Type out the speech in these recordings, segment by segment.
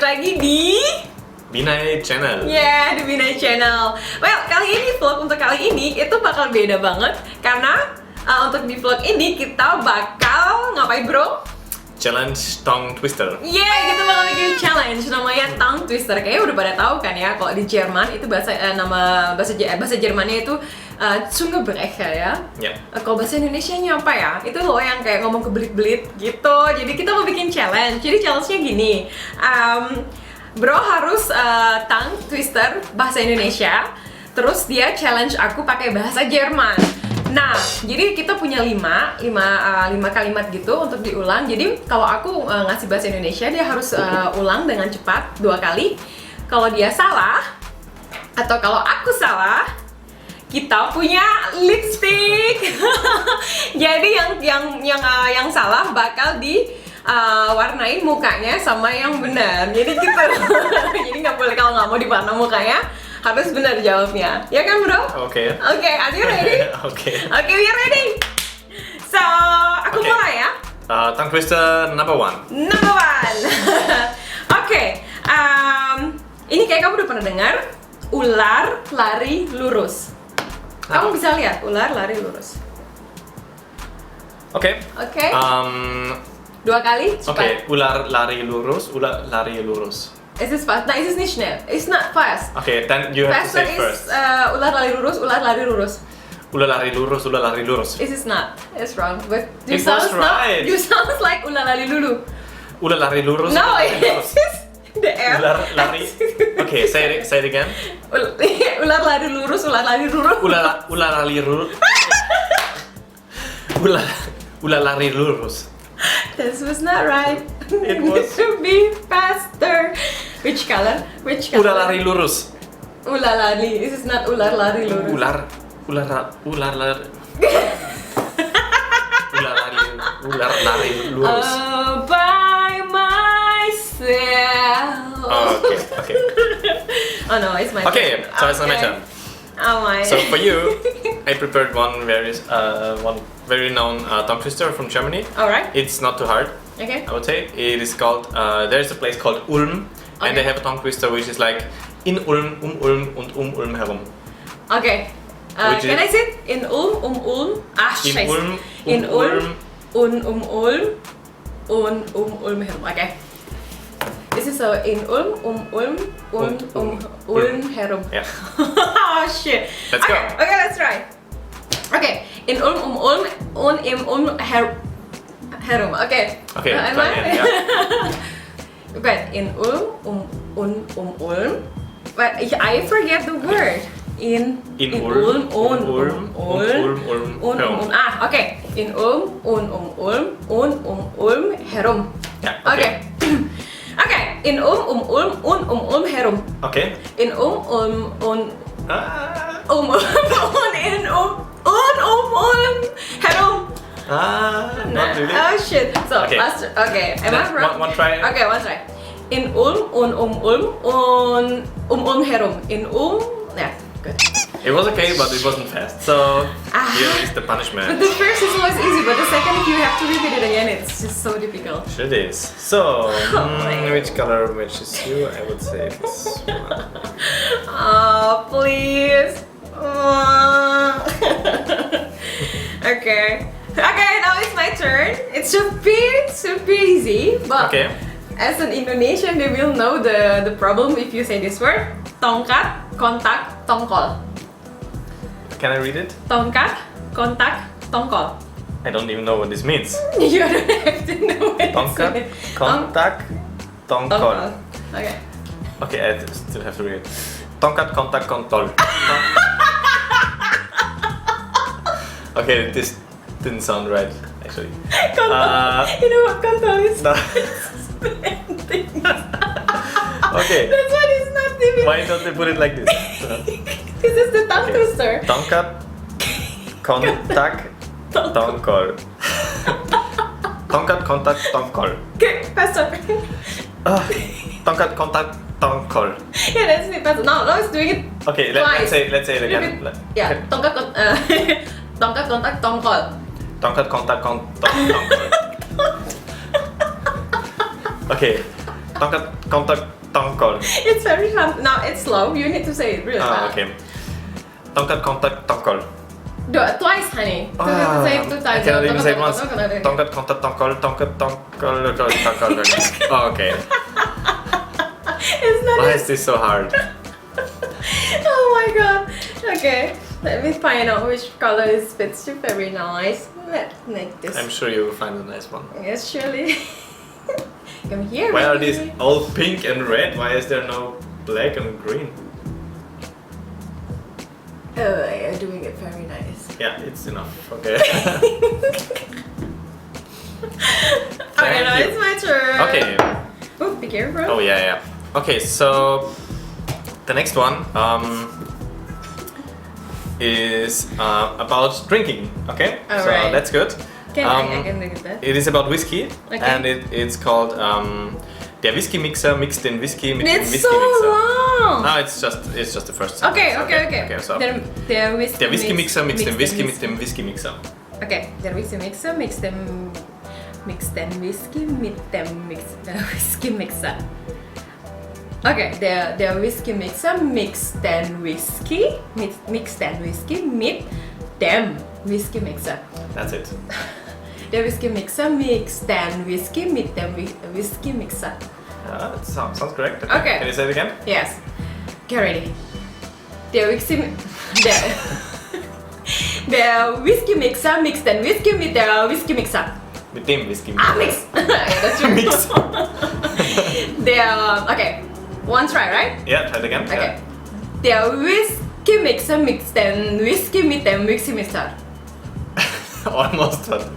lagi di Binai Channel. di Binai Channel. Well, kali ini vlog untuk kali ini itu bakal beda banget karena untuk di vlog ini kita bakal ngapain, bro? Challenge tongue twister. Kita bakal bikin challenge namanya tongue twister. Kayaknya udah pada tahu kan ya, kalau di Jerman itu bahasa Jermannya itu Zungebrecher ya. Kalau bahasa Indonesianya apa ya? Itu loh yang kayak ngomong kebelit-belit gitu. Jadi kita mau bikin challenge. Jadi challenge-nya gini. Bro harus tongue twister bahasa Indonesia. Terus dia challenge aku pakai bahasa Jerman. Nah, jadi kita punya 5 kalimat gitu untuk diulang. Jadi kalau aku ngasih bahasa Indonesia, dia harus ulang dengan cepat 2 kali. Kalau dia salah atau kalau aku salah, kita punya lipstick. Jadi yang salah bakal warnain mukanya sama yang benar. Jadi gitu. Jadi nggak boleh, kalau nggak mau diwarna mukanya, harus benar jawabnya. Ya kan, bro? Oke, are you ready? Oke, we are ready. So, aku mulai ya. Tongue twister number 1. Ini kayak kamu udah pernah dengar ular lari lurus. Kamu bisa lihat ular lari lurus. Oke. 2 kali. Oke, ular lari lurus, ular lari lurus. Is this fast? No, is this nicht schnell? It's not fast. Okay, then you have to say first. Ular lari lurus, ular lari lurus. Ular lari lurus, ular lari lurus. This is not. It's wrong. But It was right. You sound like ular lari lulu. Ular lari lurus. No, it's the air. Ular lari. Okay, say it again. Ular lari lurus, ular lari lurus. Ular lari lurus. Ular lari lurus. This was not right. It was to be faster. Which color? Ular lari lurus. Ular lari. This is not ular lari lurus. Ular lari. Ular lari lurus. All by myself. Okay. Oh no, it's my turn. Okay, so it's my turn. Oh my. So for you, I prepared one very known tongue twister from Germany. Alright. It's not too hard. Okay. I would say it is called. There's a place called Ulm, and they have a tongue twister which is like in Ulm, Ulm und Ulm herum. Okay. Can I say it? In Ulm, Ulm. In Ulm, in Ulm, Ulm, Ulm herum. Okay. This is in Ulm, Ulm herum. Yeah. Oh shit. Let's go. Okay, let's try. Okay. In Ulm, Ulm herum. Okay. Okay. Am try I? again, yeah. But in Ulm, Ulm. But I forget the word. In Ulm. Okay. In Ulm herum. Yeah. Okay. Okay. In Ulm herum. Okay. In Ulm herum. Not really. Oh shit. So Okay. Okay. Am I wrong? One try. Okay, one try. In Ulm herum. In yeah, good. It was okay, but it wasn't fast. So here is the But punishment. the first is always easy, but the second, if you have to repeat it again, it's just so difficult. Sure it is. So my which color matches you? I would say this one. Oh, please. Okay. Okay, now it's my turn. It's super easy, but Okay. as an Indonesian, they will know the problem if you say this word. Tongkat, kontak, tongkol. Can I read it? Tongkat, kontak, tongkol. I don't even know what this means. You don't have to know what Tongkat, it kontak, tongkol. Okay. Okay, I still have to read it. Tongkat, kontak, kontol. Okay, this didn't sound right, actually. Kontol. You know what kontol is? No. Okay. That's what it's not even. Why don't they put it like this? This is the tongue twister. Tongkat, kontak, tongkol. Tongkat, kontak, tongkol. Okay, faster. Tongkat, kontak, tongkol. Yeah, that's it. Faster. No, let's doing it. Okay, let's say it again. Yeah, tongkat, tongkat, kontak, tongkol. Tongkat, kontak, tongkol. Okay. Tonkat tongkol. It's very fun. Now it's slow. You need to say it really fast. Okay. Tonkat tongkol. Do it twice, honey. You have to say it 2 times. I cannot even say it once. Tonkat tongkol. Oh, okay. It's not. Why is this so hard? Oh my god. Okay. Let me find out which color fits you very nice. Let's make this. I'm sure you will find a nice one. Yes, surely. Come here. Why are baby. these all pink and red? Why is there no black and green? Oh, you're doing it very nice. Yeah, it's enough. Okay. Okay, now you. it's my turn. Okay. Oh, be careful. Oh yeah. Okay, so the next one is about drinking. Okay, so Alright. that's good. I can do that. It is about whiskey, Okay. and it's called der Whisky-Mixer mixt den Whisky mit dem It's so Whisky-Mixer. long. No, it's just the first sentence. Okay. Okay, so Der der Whisky-Mixer mixt den Whisky mix- mit dem Whisky-Mixer. Okay, der Whisky-Mixer mix den Whisky mit dem Whisky-Mixer. Okay, der Whisky-Mixer mixt den Whisky mit dem Whisky-Mixer. That's it. Der Whisky-Mixer mixt den Whisky mit dem Whisky-Mixer. Yeah, that sounds correct. Okay. Can you say it again? Yes. Get ready. Der Whisky-Mixer mixt den Whisky mit der Whisky-Mixer. Mit dem Whisky-Mixer. Mix. That's true. Mix. Okay. One try, right? Yeah, try it again. Okay. Der Whisky-Mixer mixt den Whisky mit dem Whisky-Mixer. Yeah. Almost, but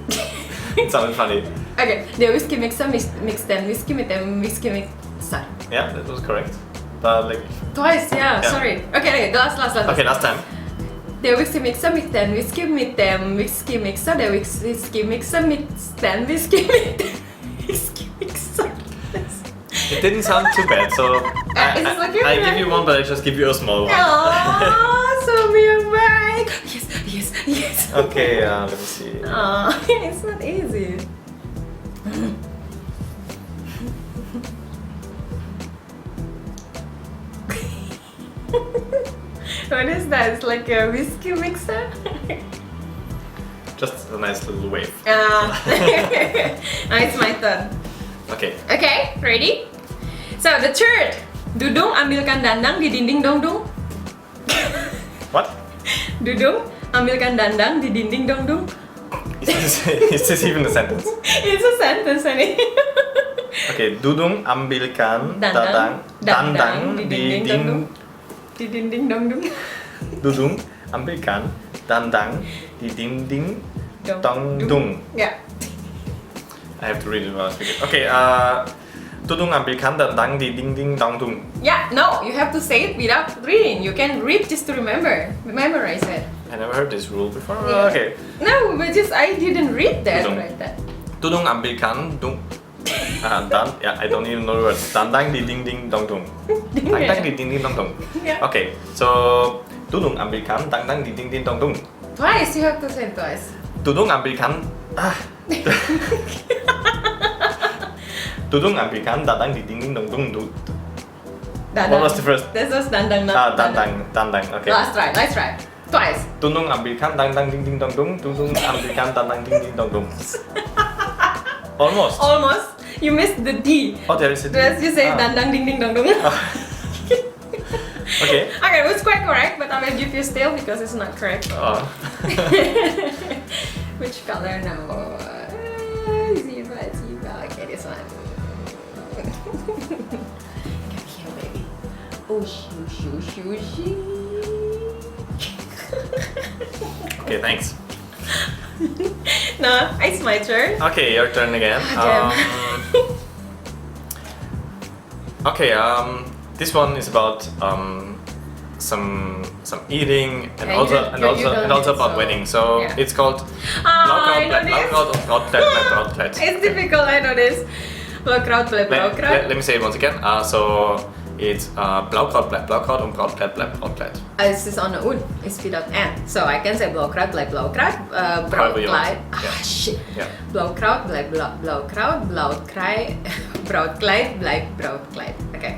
it sounded funny. Okay. Der Whisky-Mixer mixt den Whisky mit dem Whisky-Mixer. Yeah, that was correct. But like, Twice, yeah. Yeah. Sorry. Okay. Last. okay, last time. Der Whisky-Mixer mixt den Whisky mit dem Whisky-Mixer. Der Whisky-Mixer mixt den Whisky mit dem Whisky-Mixer. It didn't sound too bad, so It's okay, I right? give you one, but I just give you a small one. Oh, so me back. Yes. Okay, let me see. Oh, it's not easy. What is that? It's like a whiskey mixer? Just a nice little wave. Now it's my turn. Okay. Okay, ready? So the third. Dudung ambilkan dandang di dinding dongdung. What? Dudung ambilkan dandang di dinding dongdung. Is this even a sentence? It's a sentence, honey. Okay, Dudung ambilkan Dandang dandang di dinding dongdung. Dudung ambilkan dandang di dinding dongdung. Yeah. I have to read it while I speak it. Okay, Dudung ambilkan dandang di dinding dongdung. Yeah, no, you have to say it without reading. You can read just to memorize it. I never heard this rule before. Yeah. Okay. No, but just I didn't read that Dudung. like that. Dudung ambilkan yeah, I don't even know the words. Dandang di dinding dongdung. Dandang di dinding dongdung. Yeah. Okay, so Dudung ambilkan dandang di dinding dongdung. Twice, you have to say it twice. Dudung ambilkan Dudung ambilkan dandang di dinding dongdung. Dandang. What was the first? This was dandang. Dandang. Okay. Let's try. Twice. Dudung ambilkan dandang ding ding dongdung. Dudung ambilkan dandang ding ding dongdung. Almost. Almost. You missed the D. Oh, there is a D. Let's just say dandang ding ding dong dong. Okay. Okay, it was quite correct, but I will give you still because it's not correct. Which color now? Ziva. Okay, this one. Come here, baby. Oh, shoo. Okay, thanks. No, it's my turn. Okay, your turn again. Damn. Okay, this one is about some eating and Yeah, also you about so- wedding. So yeah. it's called I know this. It's difficult, I know this. Blaukraut. Let me say it once again. So It's Blaukraut bleibt Blaukraut und Braut bleibt Brautkleid. Es ist ohne un, it's without n. So I can say Blaukraut bleibt Blaukraut, Brautkleid. Shit. Yeah. Blaukraut bleibt Blaukraut, Brautkleid bleibt Brautkleid. Okay.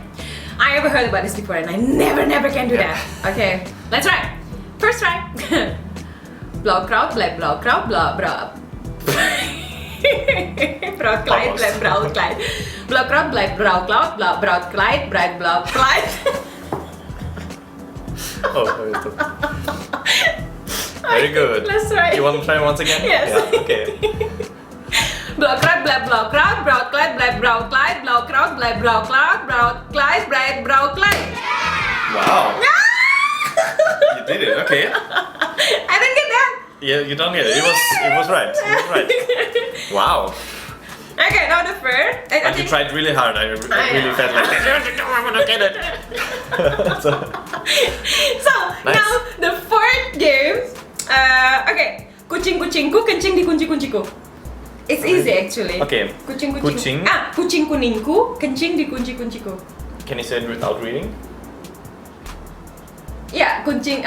I ever heard about this before and I never can do that. Okay, let's try. First try. Blaukraut bleibt Blaukraut, Brautkleid bleibt Brautkleid. Blaukraut bleibt Braukraut, Brautkleid bleibt Brautkleid. Oh, very good. Let's try. You want to try once again? Yes. Yeah, okay. Blaukraut bleibt Blaukraut, Brautkleid bleibt Brautkleid, Blaukraut bleibt Blaukraut, Brautkleid bleibt Brautkleid. Wow. You did it, okay. I didn't get that. Yeah, you don't get it. It was right. It was right. Wow. Okay, now the third. But you tried really hard. I really felt like I'm gonna get it. So Nice. now the fourth game. Okay, kucing-kucingku kencing di kunci-kunciku. It's easy actually. Okay. Kucing. Kucing kuningku kencing di kunci-kunciku. Can you say it without reading? Yeah, kucing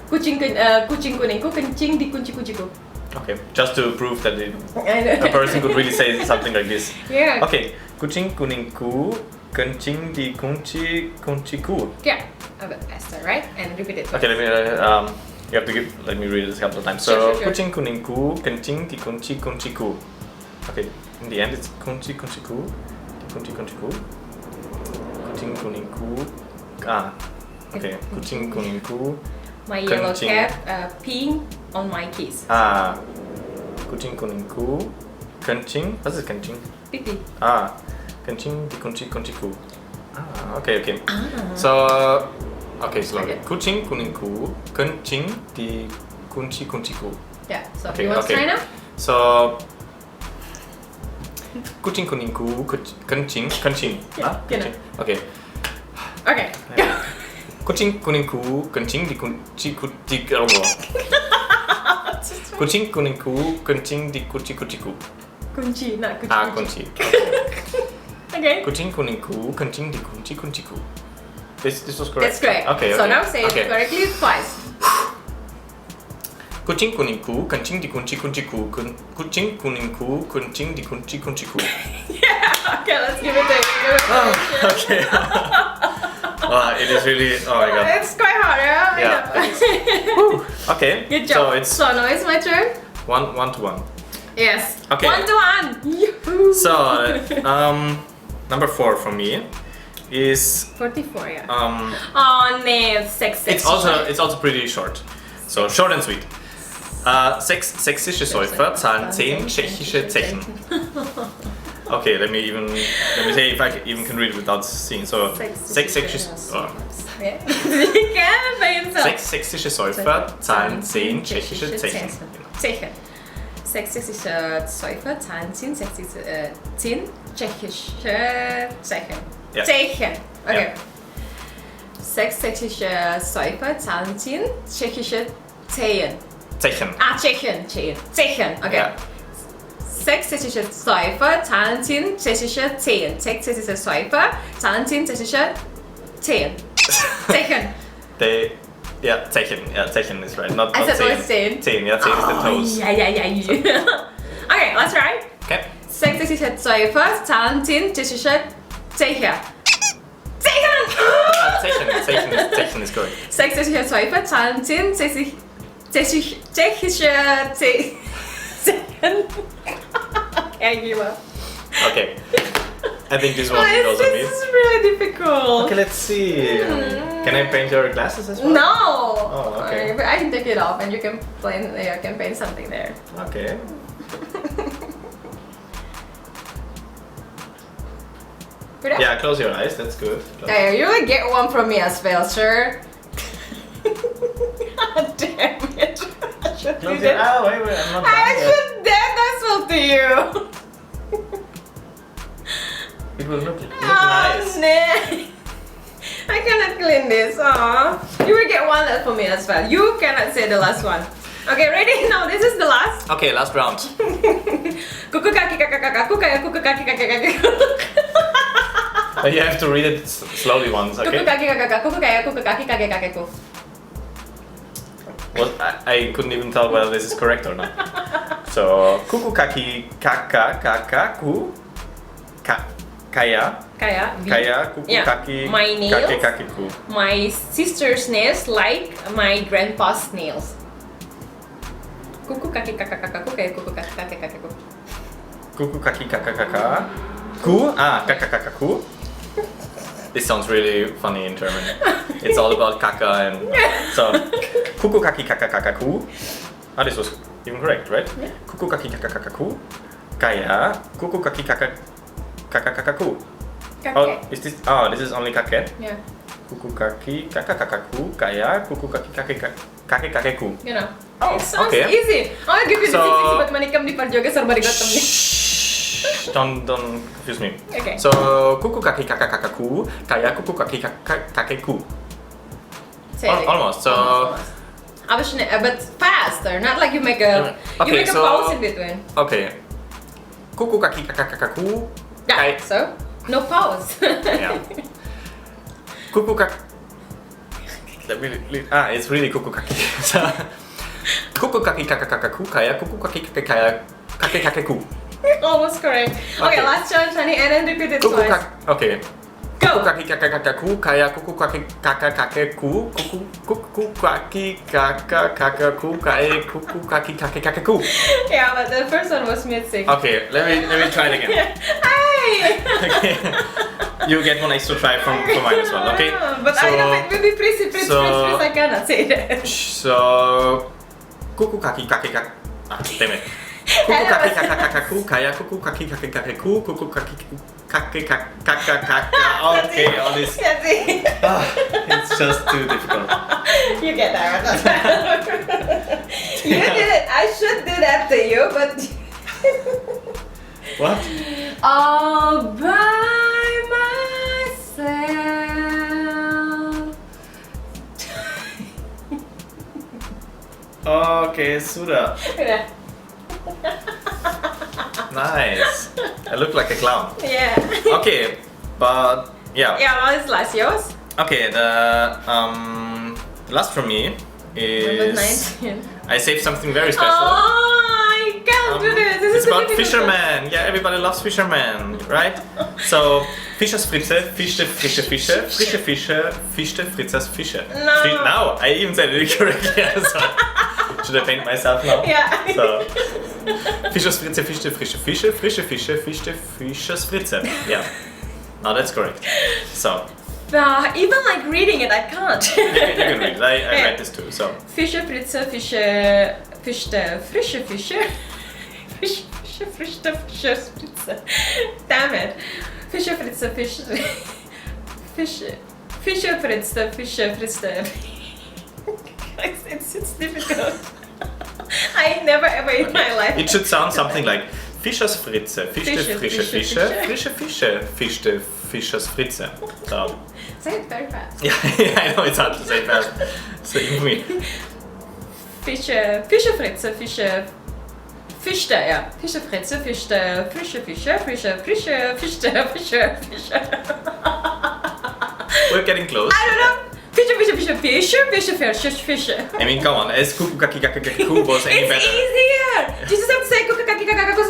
kuningku kencing di kunci-kunciku. Okay, just to prove that I know. a person could really say something like this. Yeah. Okay, kucing kuningku kencing di kunciku. Yeah, a bit faster, right? And repeat it. Okay, you have to let me read it a couple of times. Sure. Kucing kuningku kencing di kunciku. Okay, in the end it's kunciku, di kunciku. Kucing kuningku. Okay, kucing kuningku. My yellow kencing. cat peeing on my keys. Kucing kuningku kencing. Was ist kencing? Pipi. Kencing di kunciku. Okay. So, okay, slowly. Okay. Kucing kuningku kencing di kunciku. Yeah. So Okay, you want to try now? So, kucing kuningku kencing. Yeah, genau. Okay. Okay. Kucing kuningku kencing di kunciku. Kucing kuningku kencing di kunciku. Kunci, not kunci. Kunci. Okay. Kucing kuningku kencing di kunciku. This was correct. That's correct. Okay. So now say Okay. it correctly twice. Kucing kuningku kencing di kunciku. Kucing kuningku kencing di kunciku. Yeah. Okay, let's give it a Okay. Wow, it is really. Oh my god. It's quite hard, yeah? Yeah. Okay. Good job. So it's now it's my turn. one to one. Yes. Okay. 1-1. Yahoo! So number 4 for me is 44, yeah. um. Nee, sexy. It's also pretty short. So short and sweet. 6 sächsische Säufer zahlen 10 tschechische Zechen. Okay, let me say if I even can read it without seeing. So, 6 sächsische Säufer zahlen 10 tschechische Zechen. Zechen. 6 sächsische Säufer zahlen 10 tschechische Zechen. Ja. Zechen. Okay. Ja. 6 sächsische Säufer zahlen 10 tschechische Zehen. Zechen. Zechen. Okay. Ja. 6 sächsische Säufer zahlen 10 tschechische Zehen. 6 sächsische Säufer zahlen 10 tschechische Zehen. Zechen. Yeah, Zechen is right. Not I said Zehen. was 10. 10, yeah, 10 is the toes. Yeah. Okay, let's try. Okay. 6 sächsische Säufer zahlen 10 tschechische Zechen. Zechen is correct. 6 sächsische Säufer zahlen 10 tschechische Zechen. I give up. Okay. I think this one goes on me. This is really difficult. Okay, let's see. Can I paint your glasses as well? No. Oh, okay. But I can take it off and you can paint something there. Okay. Yeah, close your eyes. That's good. There, you will get one from me as well, sir. God damn it. Close your eyes. Oh, wait, I'm not done I yet. should dance as well to you. It will look Oh, nice. no. I cannot clean this. Aww. You will get one left for me as well. You cannot say the last one. Okay, ready? No, this is the last. Okay, last round. Kuku kaki kakak kakak kuku kaki kakak kakak. But you have to read it slowly once, okay? Kuku kaki kakakku kayak kuku kaki kakek-kakekku. Well, I couldn't even tell whether this is correct or not. So, kuku kaki kakakku kaya kuku kaki my nails, kakek-kakekku. my sister's nails like my grandpa's nails. Kuku kaki kakakku kayak kuku kaki kakek-kakekku. Kuku kaki kakakku. This sounds really funny in German. It's all about kaka and so kuku kaki kakakku. This was even correct, right? Yeah. Kuku kaki kakakku kaya kuku kaki kakakku. Oh, is this? Oh, this is only kake. Yeah. Kuku kaki kakakku kaya kuku kaki kakekku. You know. Oh, It sounds okay. easy. I'll give you the So- easy buat manikam di parjoga sarba digotom nih. Don't confuse me. Okay. So kuku kaki kakakku kaya kuku kaki kakekku. Say it again. Almost. So but faster, not like you make a Okay, so- pause in between. okay. Kuku kaki kakakku. Yeah. So no pause. Yeah. Kuku kaki. It's really kuku kaki. So, kuku kaki kakakku kaya kuku kaki kakekku. Almost correct. Okay, Okay. last challenge, honey, and then repeat it twice. Okay. Go. Kuku kaki kakakku kaya kuku kaki kakekku. Kuku kaki kakakku kaya kuku kaki kakekku. Yeah, but the first one was missing. Okay, let me try it again. Hey! Okay. You get one extra try from mine as well, okay? But I know it will be please, so- I cannot say that. So, kuku kaki damn it. Kuku kaki kakakku kaya kuku kaki kakekku. Kuku kaki kakakaka. Okay, all this. That's it. It's just too difficult. You get that one. You did it. I should do that to you, but What? all by myself. Okay, sudah. Udah. Nice. I look like a clown. Yeah. Okay, but yeah. Yeah, what is last? Yours? Okay, the last from me Number is 19. I saved something very special. Oh, I can't do this. This It's is about a difficult fishermen. Yeah, everybody loves fishermen, right? So, Fischersfritze, fischte frische Fische, frische Fische, fischte Fritzers Fische. No. Now, I even said it correctly. So, should I paint myself now? Yeah. So, Fischersfritze, fischte frische Fische, frische Fische, fischte Fischersfritze. Yeah. Now that's correct. So, Even like reading it, I can't. you can read it. I read this too. So, Fische, Fritze, Fische, Fischte, frische Fische. Fische, Frische, Fische, Spritze. Damn it. Fische, Fritze, Fische. Fische, Fische, Fritze, Fische, Fritze. It's difficult. I never ever in my life. it should sound something like Fischersfritze, fischte Fische, frische Fische, Fische, Fische. frische Fische, fischte Fischersfritze. So, Say it very fast. yeah, I know it's hard to say fast. So even me. Fische, Fritze, Fische, Fischte, ja. Fische, Fritze, Fischte, frische Fische, Fische, Fischte, Fische. We're getting close. I don't know. Fische. I mean, come on. Es kuku kaki kakakaku was any It's better. easier. You just have to say kukakakikakaku.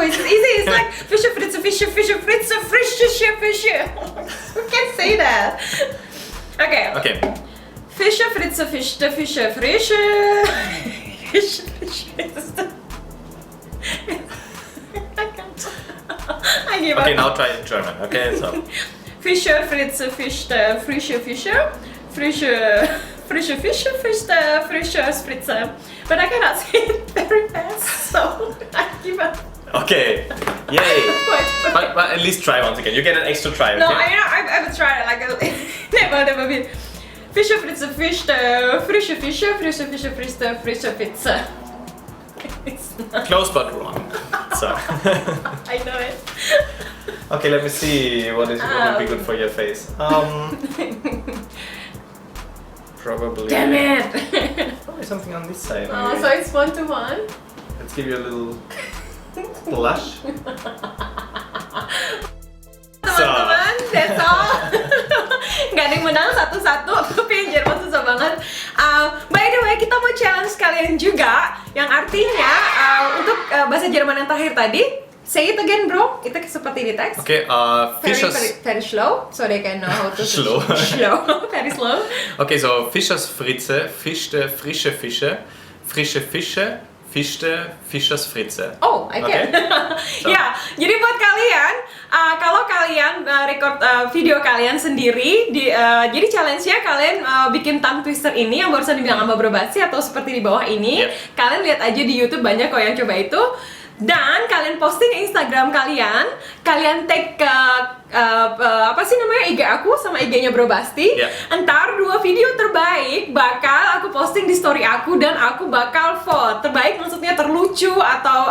It's easy. It's like Fische, Fritze, Fische, Fritze, Fische. You can't say that. Okay. Okay. Fische, Fritze, Fischte, Fische, frische. Fische. I can't. I give up. Okay, now try it in German. Okay, so. Fische, Fritze, Fischte, frische Fische, frische Fische, Fischte, frische Spritze. But I cannot say it very fast, so I give up. Okay. Yay. But at least try once again. You get an extra try. Okay? No, I will try it like never been. Fische, Fritze, Fischte, frische Fische, Fischte, frische Pizza. It's not. Close but wrong. So. I know it. Okay, let me see what would be good for your face. Probably. Damn it! Probably something on this side. Oh, maybe. so it's 1-1. Let's give you a little blush. So, that's all. Nggak ada yang menang satu-satu, tapi yang Jerman susah banget. By the way, kita mau challenge kalian juga, yang artinya untuk bahasa Jerman yang terakhir tadi, say it again, bro. Itu seperti di teks. Okay, Very slow, so they can know how to Slow. Slow, very slow. Okay, so Fischersfritze, fischte frische Fische, frische Fische, fischte Fischersfritze. Oh, I can. Okay. So. Ya, jadi buat kalian, kalau kalian record video kalian sendiri, jadi challenge-nya kalian bikin tongue twister ini yang barusan dibilang sama Bro Basi atau seperti di bawah ini. Kalian lihat aja di YouTube, banyak kok yang coba itu. Dan kalian posting Instagram kalian tag ke apa sih namanya, IG aku sama IG-nya Bro Basti. Entar 2 video terbaik bakal aku posting di story aku dan aku bakal vote. Terbaik maksudnya terlucu atau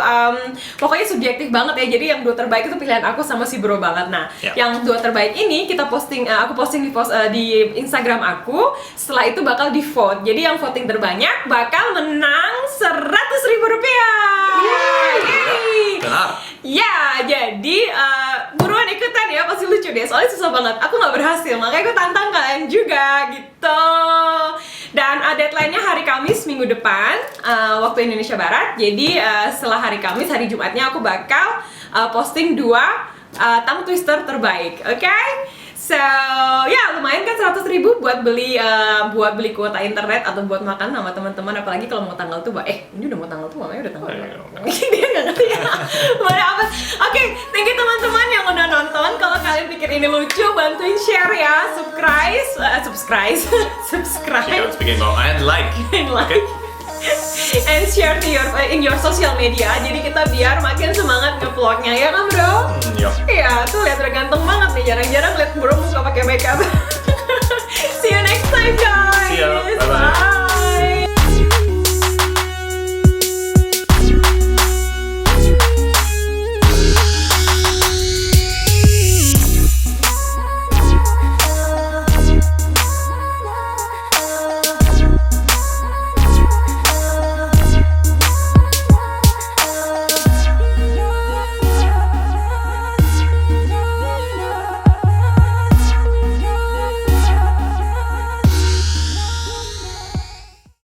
pokoknya subjektif banget ya. Jadi yang 2 terbaik itu pilihan aku sama si Bro banget. Nah, yang 2 terbaik ini kita posting, aku posting di Instagram aku. Setelah itu bakal di vote. Jadi yang voting terbanyak bakal menang 100.000 rupiah. Benar. Ya, jadi buruan ikutan ya, pasti lucu deh. Soalnya susah banget, aku nggak berhasil, makanya aku tantang kalian juga gitu. Dan deadline-nya hari Kamis minggu depan, waktu Indonesia Barat. Jadi setelah hari Kamis, hari Jumatnya aku bakal posting 2 tongue twister terbaik, oke? So, ya lumayan kan 100.000 buat beli kuota internet atau buat makan sama teman-teman, apalagi kalau mau tanggal tua. Ini udah mau tanggal tua, namanya udah tanggal tua. Dia nggak ngerti ya. Mana apa? Oke, thank you teman-teman yang udah nonton. Kalau kalian pikir ini lucu, bantuin share ya, subscribe, and like. Okay. And share to in your social media. Jadi kita biar makin semangat nge-vlognya, ya kan bro? Iya, tuh lihat udah ganteng banget nih. Jarang-jarang lihat bro muka pakai makeup. See you next time guys. See ya. Bye bye.